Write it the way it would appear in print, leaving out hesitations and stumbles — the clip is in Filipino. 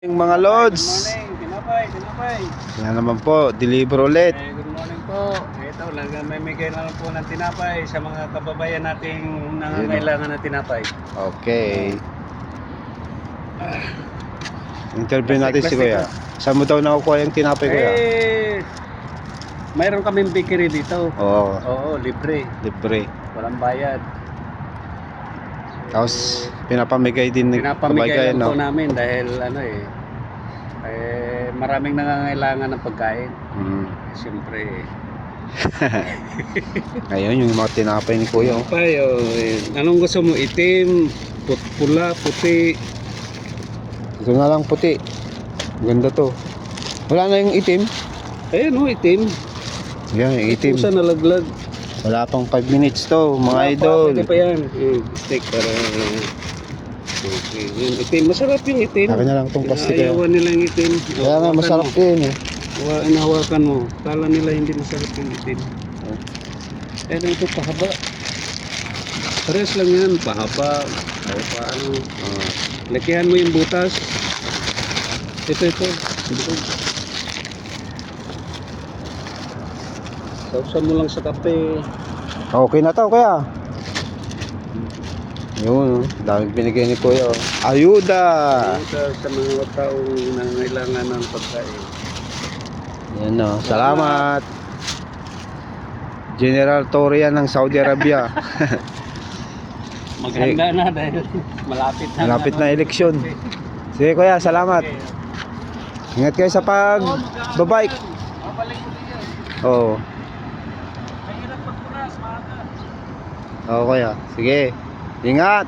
Mga lods. Good morning, tinapay. Yan naman po, deliver ulit. Good morning po. Ito, namimigay na lang po ng tinapay sa mga kababayan nating nangangailangan ng tinapay. Okay. Interview natin si Kuya. Saan mo daw nakukuha yung tinapay, Kuya? Mayroon kaming bakery dito. Oo, Oo, libre. libre. Walang bayad. Tapos pinapamigay din ng Pinapamigay lang no? po namin dahil maraming nangangailangan ng pagkain. Siyempre. Ngayon yung mga tinapay ni Kuya. Tinapay, anong gusto mo? Itim, pula, puti. Ito na lang puti. Ganda to. Wala na yung itim. Ayun itim. Yan, yung itim. Pusa nalaglag. Wala pang 5 minutes to, mga Wala idol. Pwede pa yan. Steak para... Okay. Yung itim. Masarap yung itim. Akin na lang tong plastic. Ayawan nila yung itim. Kaya nga, masarap yun eh. Inahawakan mo. Kala nila hindi masarap yung itim. Ayun ito, pahaba. Pares lang yan. Pahaba. O paano. Lakihan mo yung butas. Ito. Sausan mo lang sa kape. Okay na to, Kuya. Yun, daming binigay ni Kuya. Ayuda! Sa mga taong nangangailangan ng pagkain. Yan no, salamat. General Torian ng Saudi Arabia. Maganda na dahil malapit na eleksyon. Sige Kuya, salamat. Ingat kayo sa pagbabike. Oo. Oo Kuya, sige. Ingat.